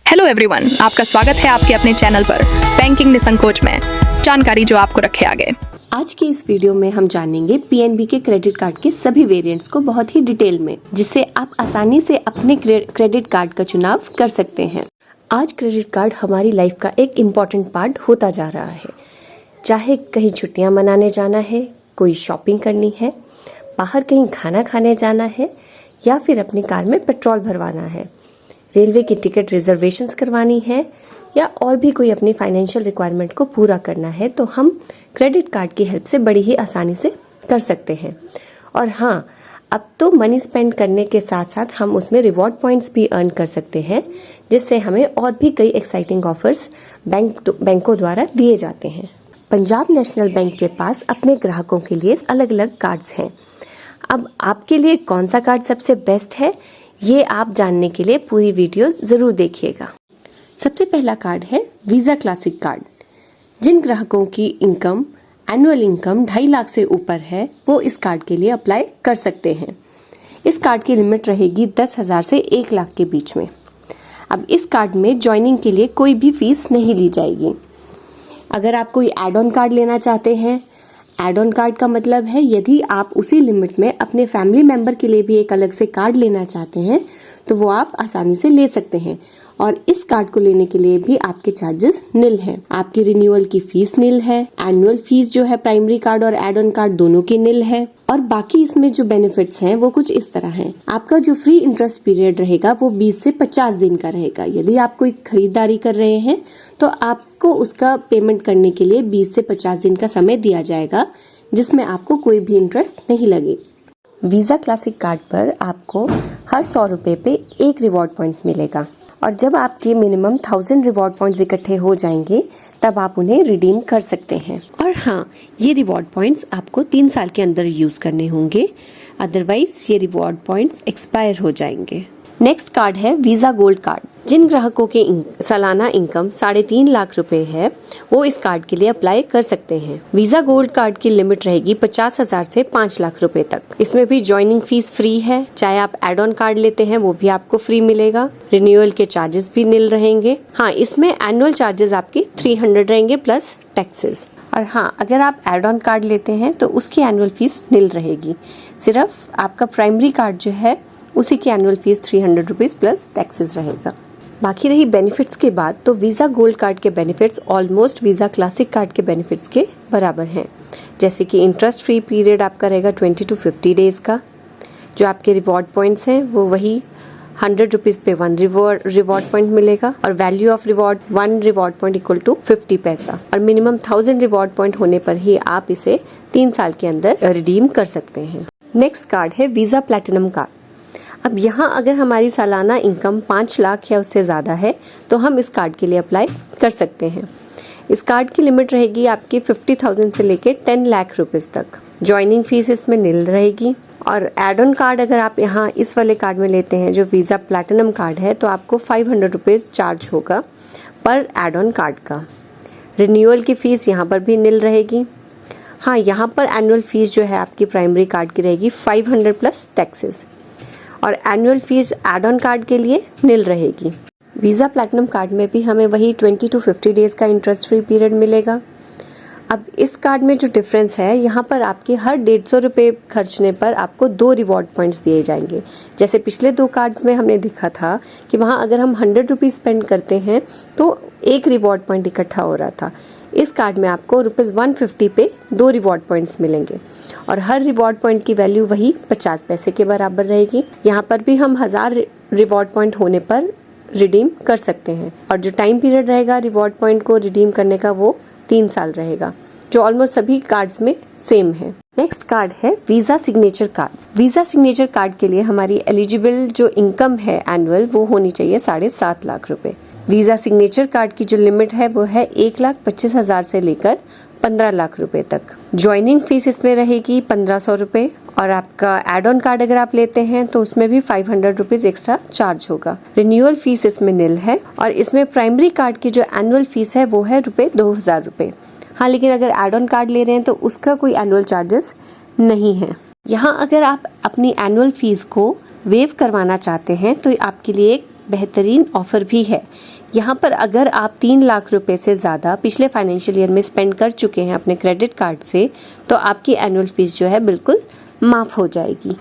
Hello everyone, आपका स्वागत है आपके अपने चैनल पर बैंकिंग निसंकोच में जानकारी जो आपको रखे आगे। आज की इस वीडियो में हम जानेंगे पीएनबी के क्रेडिट कार्ड के सभी वेरिएंट्स को बहुत ही डिटेल में, जिससे आप आसानी से अपने क्रेडिट कार्ड का चुनाव कर सकते हैं। आज क्रेडिट कार्ड हमारी लाइफ का एक इम्पॉर्टेंट पार्ट होता जा रहा है। चाहे कहीं छुट्टियां मनाने जाना है, कोई शॉपिंग करनी है, बाहर कहीं खाना खाने जाना है या फिर अपनी कार में पेट्रोल भरवाना है, रेलवे की टिकट रिजर्वेशंस करवानी है या और भी कोई अपनी फाइनेंशियल रिक्वायरमेंट को पूरा करना है, तो हम क्रेडिट कार्ड की हेल्प से बड़ी ही आसानी से कर सकते हैं। और हाँ, अब तो मनी स्पेंड करने के साथ साथ हम उसमें रिवॉर्ड पॉइंट्स भी अर्न कर सकते हैं, जिससे हमें और भी कई एक्साइटिंग ऑफर्स बैंकों द्वारा दिए जाते हैं। पंजाब नेशनल बैंक के पास अपने ग्राहकों के लिए अलग अलग कार्ड्स हैं। अब आपके लिए कौन सा कार्ड सबसे बेस्ट है, ये आप जानने के लिए पूरी वीडियो जरूर देखिएगा। सबसे पहला कार्ड है वीजा क्लासिक कार्ड। जिन ग्राहकों की इनकम एनुअल इनकम 2.5 लाख से ऊपर है, वो इस कार्ड के लिए अप्लाई कर सकते हैं। इस कार्ड की लिमिट रहेगी 10,000 से 1 लाख के बीच में। अब इस कार्ड में ज्वाइनिंग के लिए कोई भी फीस नहीं ली जाएगी। अगर आप कोई एड ऑन कार्ड लेना चाहते हैं, एड ऑन कार्ड का मतलब है यदि आप उसी लिमिट में अपने फैमिली मेंबर के लिए भी एक अलग से कार्ड लेना चाहते हैं, तो वो आप आसानी से ले सकते हैं। और इस कार्ड को लेने के लिए भी आपके चार्जेस निल हैं। आपकी रिन्यूअल की फीस निल है। एनुअल फीस जो है प्राइमरी कार्ड और एड ऑन कार्ड दोनों की निल है। और बाकी इसमें जो बेनिफिट्स हैं वो कुछ इस तरह हैं। आपका जो फ्री इंटरेस्ट पीरियड रहेगा वो 20 से 50 दिन का रहेगा। यदि आप कोई खरीदारी कर रहे हैं तो आपको उसका पेमेंट करने के लिए 20 से 50 दिन का समय दिया जाएगा, जिसमें आपको कोई भी इंटरेस्ट नहीं लगे। वीजा क्लासिक कार्ड पर आपको हर 100 रुपए पे 1 रिवॉर्ड पॉइंट मिलेगा, और जब आपके मिनिमम 1000 रिवॉर्ड पॉइंट्स इकट्ठे हो जाएंगे तब आप उन्हें रिडीम कर सकते हैं। और हाँ, ये रिवॉर्ड पॉइंट्स आपको 3 साल के अंदर यूज करने होंगे, अदरवाइज ये रिवॉर्ड पॉइंट्स एक्सपायर हो जाएंगे। नेक्स्ट कार्ड है वीजा गोल्ड कार्ड। जिन ग्राहकों की सालाना इनकम 3.5 लाख रुपए है, वो इस कार्ड के लिए अप्लाई कर सकते हैं। वीजा गोल्ड कार्ड की लिमिट रहेगी 50,000 से 5 लाख रुपए तक। इसमें भी ज्वाइनिंग फीस फ्री है। चाहे आप एड ऑन कार्ड लेते हैं वो भी आपको फ्री मिलेगा। रिन्यूअल के चार्जेस भी निल रहेंगे। हाँ, इसमें एनुअल चार्जेस आपके 300 रहेंगे प्लस टैक्सेस। और हाँ, अगर आप एड ऑन कार्ड लेते हैं तो उसकी एनुअल फीस निल रहेगी। सिर्फ आपका प्राइमरी कार्ड जो है उसी की annual fees 300 rupees plus taxes रहेगा। बाकी रही बेनिफिट्स की बात, तो वीजा गोल्ड कार्ड के benefits almost visa classic card के बेनिफिट्स के बराबर हैं। जैसे कि इंटरेस्ट फ्री पीरियड आपका रहेगा 20 to 50 डेज का। जो आपके रिवॉर्ड पॉइंट्स हैं वो वही 100 रुपीज पे 1 रिवॉर्ड पॉइंट मिलेगा, और value of reward 1 reward point equal to 50 पैसा। और मिनिमम 1000 रिवॉर्ड पॉइंट होने पर ही आप इसे 3 साल के अंदर रिडीम कर सकते हैं। नेक्स्ट कार्ड है वीजा प्लैटिनम कार्ड। अब यहाँ अगर हमारी सालाना इनकम 5 लाख या उससे ज़्यादा है तो हम इस कार्ड के लिए अप्लाई कर सकते हैं। इस कार्ड की लिमिट रहेगी आपकी 50,000 से लेके 10 लाख रुपीस तक। ज्वाइनिंग फीस इसमें निल रहेगी। और एड ऑन कार्ड अगर आप यहाँ इस वाले कार्ड में लेते हैं जो वीज़ा प्लैटिनम कार्ड है, तो आपको 500 रुपीज़ चार्ज होगा पर एड ऑन कार्ड का। रिन्यूअल की फ़ीस यहाँ पर भी निल रहेगी। हाँ, यहाँ पर एनुअल फीस जो है आपकी प्राइमरी कार्ड की रहेगी 500 प्लस टैक्सेस, और annual fee add on card के लिए निल रहेगी। वीजा प्लैटिनम कार्ड में भी हमें वही 20 to 50 डेज का इंटरेस्ट फ्री पीरियड मिलेगा। अब इस कार्ड में जो डिफरेंस है, यहाँ पर आपके हर 150 रुपये खर्चने पर आपको 2 रिवॉर्ड पॉइंट्स दिए जाएंगे। जैसे पिछले 2 कार्ड्स में हमने देखा था कि वहाँ अगर हम 100 रुपीज़ स्पेंड करते हैं तो 1 रिवॉर्ड पॉइंट इकट्ठा हो रहा था। इस कार्ड में आपको ₹150 पे 2 रिवॉर्ड पॉइंट्स मिलेंगे, और हर रिवॉर्ड पॉइंट की वैल्यू वही 50 पैसे के बराबर रहेगी। यहाँ पर भी हम 1000 रिवॉर्ड पॉइंट होने पर रिडीम कर सकते हैं, और जो टाइम पीरियड रहेगा रिवॉर्ड पॉइंट को रिडीम करने का वो 3 साल रहेगा, जो ऑलमोस्ट सभी कार्ड्स में सेम है। नेक्स्ट कार्ड है visa signature card. Visa signature card के लिए हमारी एलिजिबल जो इनकम है एनुअल, वो होनी चाहिए 7.5 लाख रुपए। वीजा सिग्नेचर कार्ड की जो लिमिट है वो है 1,25,000 से लेकर 15 लाख रुपए तक। ज्वाइनिंग फीस इसमें रहेगी 1500 रुपए, और आपका एड ऑन कार्ड अगर आप लेते हैं तो उसमें भी 500 रुपीज एक्स्ट्रा चार्ज होगा। रिन्यूअल फीस इसमें निल है, और इसमें प्राइमरी कार्ड की जो एनुअल फीस है वो है 2,000 रुपए। हाँ, लेकिन अगर एड ऑन कार्ड ले रहे हैं तो उसका कोई एनुअल चार्जेस नहीं है। यहाँ अगर आप अपनी एनुअल फीस को वेव करवाना चाहते हैं तो आपके लिए एक बेहतरीन ऑफर भी है यहाँ पर अगर आप 3 लाख रुपए से ज़्यादा पिछले फाइनेंशियल ईयर में स्पेंड कर चुके हैं अपने क्रेडिट कार्ड से, तो आपकी एनुअल फीस जो है बिल्कुल माफ़ हो जाएगी।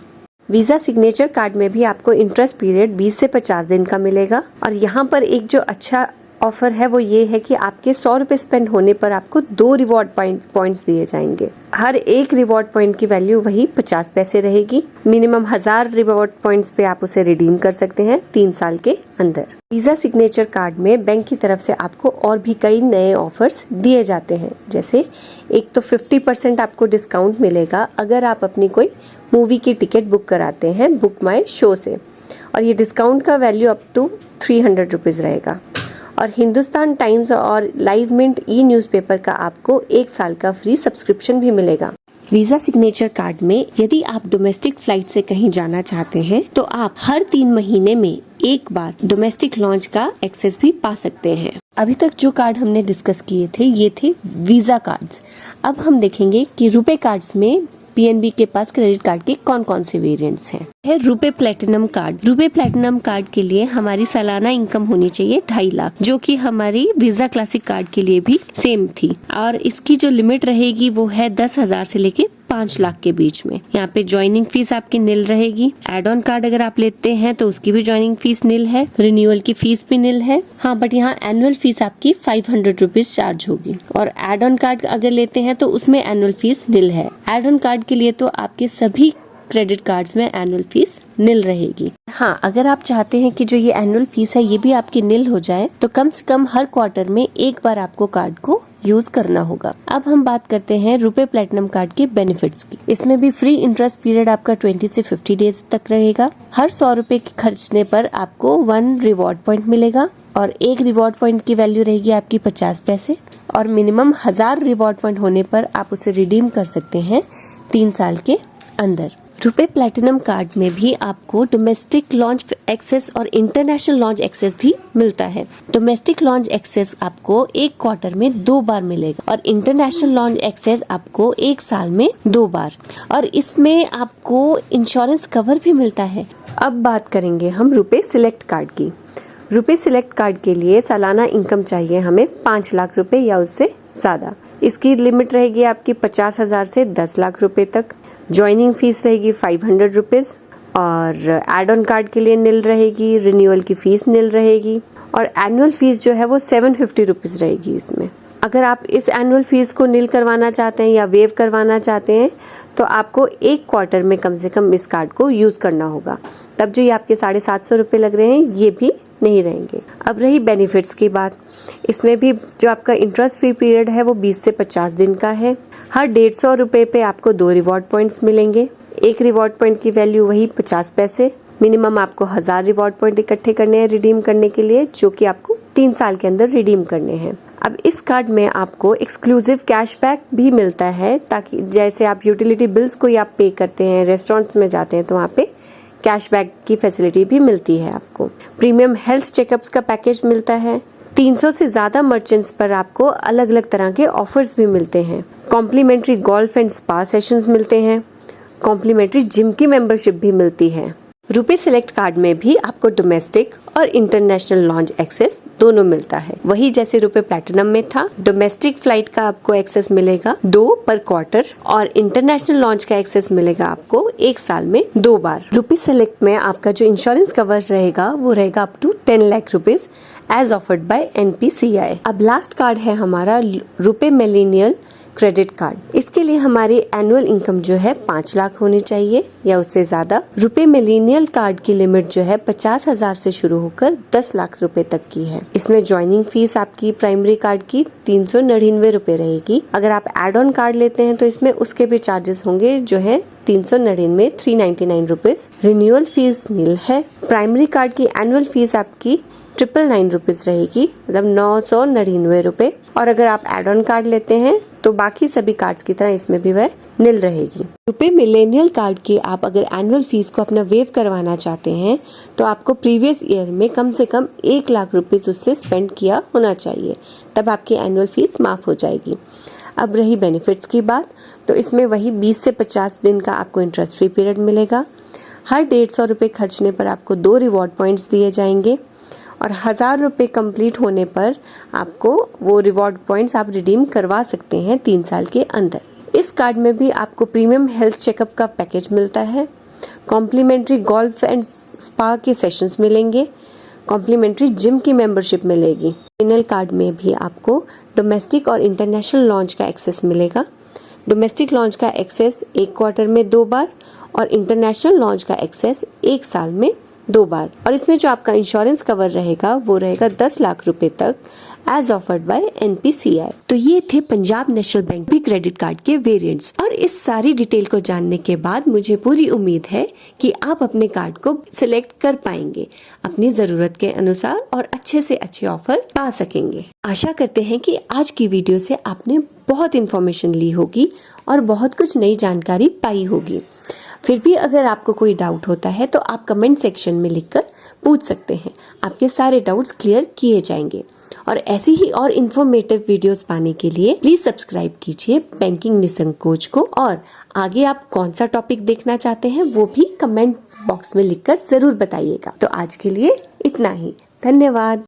वीज़ा सिग्नेचर कार्ड में भी आपको इंटरेस्ट पीरियड 20 से 50 दिन का मिलेगा। और यहाँ पर एक जो अच्छा ऑफर है वो ये है कि आपके 100 रुपए स्पेंड होने पर आपको 2 रिवॉर्ड पॉइंट्स दिए जाएंगे। हर एक रिवॉर्ड पॉइंट की वैल्यू वही 50 पैसे रहेगी। मिनिमम 1000 रिवॉर्ड पॉइंट्स पे आप उसे रिडीम कर सकते हैं 3 साल के अंदर। वीज़ा सिग्नेचर कार्ड में बैंक की तरफ से आपको और भी कई नए ऑफर्स दिए जाते हैं, जैसे एक तो 50% आपको डिस्काउंट मिलेगा अगर आप अपनी कोई मूवी की टिकट बुक कराते हैं बुक माई शो से, और ये डिस्काउंट का वैल्यू अप टू 300 रुपीज़ रहेगा। और हिंदुस्तान टाइम्स और लाइव मिंट ई न्यूज़पेपर का आपको 1 साल का फ्री सब्सक्रिप्शन भी मिलेगा। वीज़ा सिग्नेचर कार्ड में यदि आप डोमेस्टिक फ्लाइट से कहीं जाना चाहते हैं तो आप हर 3 महीने में एक बार डोमेस्टिक लॉन्च का एक्सेस भी पा सकते हैं। अभी तक जो कार्ड हमने डिस्कस किए थे ये थे वीज़ा कार्ड्स। अब हम देखेंगे कि रुपे कार्ड्स में पीएनबी के पास क्रेडिट कार्ड के कौन कौन से वेरिएंट्स हैं। है RuPay platinum card. RuPay platinum card के लिए हमारी सालाना इनकम होनी चाहिए 2.5 लाख, जो कि हमारी वीजा क्लासिक कार्ड के लिए भी सेम थी। और इसकी जो लिमिट रहेगी वो है 10,000 से लेके 5 लाख के बीच में। यहाँ पे ज्वाइनिंग फीस आपकी निल रहेगी। एड ऑन कार्ड अगर आप लेते हैं तो उसकी भी ज्वाइनिंग फीस निल है, रिन्यूअल की फीस भी निल है। हाँ, बट यहाँ एनुअल फीस आपकी 500 रुपीज चार्ज होगी। और एड ऑन कार्ड अगर लेते हैं तो उसमें एनुअल फीस निल है। एड ऑन कार्ड के लिए तो आपके सभी क्रेडिट कार्ड्स में एनुअल फीस निल रहेगी। हाँ, अगर आप चाहते हैं कि जो ये एनुअल फीस है ये भी आपकी निल हो जाए तो कम से कम हर क्वार्टर में एक बार आपको कार्ड को यूज करना होगा। अब हम बात करते हैं रुपे प्लेटिनम कार्ड के बेनिफिट्स की। इसमें भी फ्री इंटरेस्ट पीरियड आपका 20 से 50 डेज तक रहेगा। हर 100 रुपए के खर्चने पर आपको 1 रिवॉर्ड पॉइंट मिलेगा और एक रिवॉर्ड पॉइंट की वैल्यू रहेगी आपकी 50 पैसे। और मिनिमम 1000 रिवॉर्ड पॉइंट होने पर आप उसे रिडीम कर सकते हैं 3 साल के अंदर। रुपे प्लैटिनम कार्ड में भी आपको डोमेस्टिक लॉन्च एक्सेस और इंटरनेशनल लॉन्च एक्सेस भी मिलता है। डोमेस्टिक लॉन्च एक्सेस आपको एक क्वार्टर में 2 बार मिलेगा और इंटरनेशनल लॉन्च एक्सेस आपको 1 साल में 2 बार। और इसमें आपको इंश्योरेंस कवर भी मिलता है। अब बात करेंगे हम रुपे सिलेक्ट कार्ड की। रुपे सिलेक्ट कार्ड के लिए सालाना इनकम चाहिए हमें 5 लाख रुपए या उससे ज्यादा। इसकी लिमिट रहेगी आपकी 50,000 से 10 लाख रुपए तक। ज्वाइनिंग फीस रहेगी 500 रुपीज और एड ऑन कार्ड के लिए निल रहेगी। रिन्यूअल की फीस निल रहेगी और एनुअल फीस जो है वो 750 रुपीज रहेगी। इसमें अगर आप इस एनुअल फीस को निल करवाना चाहते हैं या वेव करवाना चाहते हैं तो आपको एक क्वार्टर में कम से कम इस कार्ड को यूज करना होगा, तब जो ये आपके 750 रुपये लग रहे हैं ये भी नहीं रहेंगे। अब रही बेनिफिट्स की बात, इसमें भी जो आपका इंटरेस्ट फ्री पीरियड है वो 20 से 50 दिन का है। हर 150 रुपए पे आपको 2 रिवॉर्ड पॉइंट्स मिलेंगे। एक रिवॉर्ड पॉइंट की वैल्यू वही 50 पैसे। मिनिमम आपको 1000 रिवॉर्ड पॉइंट इकट्ठे करने हैं रिडीम करने के लिए, जो कि आपको 3 साल के अंदर रिडीम करने हैं। अब इस कार्ड में आपको एक्सक्लूसिव कैशबैक भी मिलता है, ताकि जैसे आप यूटिलिटी बिल्स कोई आप पे करते हैं, रेस्टोरेंट्स में जाते हैं तो वहाँ पे कैशबैक की फैसिलिटी भी मिलती है आपको। प्रीमियम हेल्थ चेकअप्स का पैकेज मिलता है। 300 से ज्यादा मर्चेंट्स पर आपको अलग अलग तरह के ऑफर्स भी मिलते हैं। Complimentary golf and spa sessions मिलते हैं। कॉम्प्लीमेंट्री जिम की मेंबरशिप भी मिलती है। रुपे सिलेक्ट कार्ड में भी आपको डोमेस्टिक और इंटरनेशनल लॉन्च एक्सेस दोनों मिलता है। वही जैसे रुपे प्लैटिनम में था, डोमेस्टिक फ्लाइट का आपको एक्सेस मिलेगा 2 पर क्वार्टर और इंटरनेशनल लॉन्च का एक्सेस मिलेगा आपको 1 साल में 2 बार। रुपे सिलेक्ट में आपका जो इंश्योरेंस कवर रहेगा वो रहेगा up to 10 lakh rupees as offered by NPCI। अब लास्ट कार्ड है हमारा रुपे मिलेनियल क्रेडिट कार्ड। इसके लिए हमारी एनुअल इनकम जो है 5 लाख होनी चाहिए या उससे ज्यादा। रुपे मिलेनियल कार्ड की लिमिट जो है 50,000 से शुरू होकर 10 लाख रुपए तक की है। इसमें ज्वाइनिंग फीस आपकी प्राइमरी कार्ड की 399 रुपए रहेगी। अगर आप एड ऑन कार्ड लेते हैं तो इसमें उसके भी चार्जेस होंगे जो है 399 399 रुपीज। रिन्यूअल फीस नील है। प्राइमरी कार्ड की एनुअल फीस आपकी 999 रुपीज रहेगी, मतलब 999 रुपए। और अगर आप एड ऑन कार्ड लेते हैं तो बाकी सभी कार्ड्स की तरह इसमें भी वह निल रहेगी। रुपे मिलेनियल कार्ड की आप अगर एनुअल फीस को अपना वेव करवाना चाहते हैं तो आपको प्रीवियस ईयर में कम से कम 1 लाख रुपीज उससे स्पेंड किया होना चाहिए, तब आपकी एनुअल फीस माफ हो जाएगी। अब रही बेनिफिट्स की बात, तो इसमें वही 20 से 50 दिन का आपको इंटरेस्ट फ्री पीरियड मिलेगा। हर 150 रुपए खर्चने पर आपको 2 रिवॉर्ड पॉइंट्स दिए जाएंगे और 1000 रुपये कंप्लीट होने पर आपको वो रिवॉर्ड पॉइंट्स आप रिडीम करवा सकते हैं 3 साल के अंदर। इस कार्ड में भी आपको प्रीमियम हेल्थ चेकअप का पैकेज मिलता है, कॉम्प्लीमेंट्री गोल्फ एंड स्पा के सेशंस मिलेंगे, कॉम्प्लीमेंट्री जिम की मेंबरशिप मिलेगी। इनल कार्ड में भी आपको डोमेस्टिक और इंटरनेशनल लॉन्च का एक्सेस मिलेगा। डोमेस्टिक लॉन्च का एक्सेस 1 क्वार्टर में 2 बार और इंटरनेशनल लॉन्च का एक्सेस 1 साल में 2 बार। और इसमें जो आपका इंश्योरेंस कवर रहेगा वो रहेगा 10 लाख रुपए तक एज ऑफर्ड बाय NPCI। तो ये थे पंजाब नेशनल बैंक भी क्रेडिट कार्ड के वेरिएंट्स। और इस सारी डिटेल को जानने के बाद मुझे पूरी उम्मीद है कि आप अपने कार्ड को सिलेक्ट कर पाएंगे, अपनी जरूरत के अनुसार और अच्छे से अच्छे ऑफर पा सकेंगे। आशा करते हैं कि आज की वीडियो से आपने बहुत इन्फॉर्मेशन ली होगी और बहुत कुछ नई जानकारी पाई होगी। फिर भी अगर आपको कोई डाउट होता है तो आप कमेंट सेक्शन में लिखकर पूछ सकते हैं, आपके सारे डाउट्स क्लियर किए जाएंगे। और ऐसी ही और इन्फॉर्मेटिव वीडियोस पाने के लिए प्लीज सब्सक्राइब कीजिए बैंकिंग निसंकोच को। और आगे आप कौन सा टॉपिक देखना चाहते हैं वो भी कमेंट बॉक्स में लिखकर जरूर बताइएगा। तो आज के लिए इतना ही, धन्यवाद।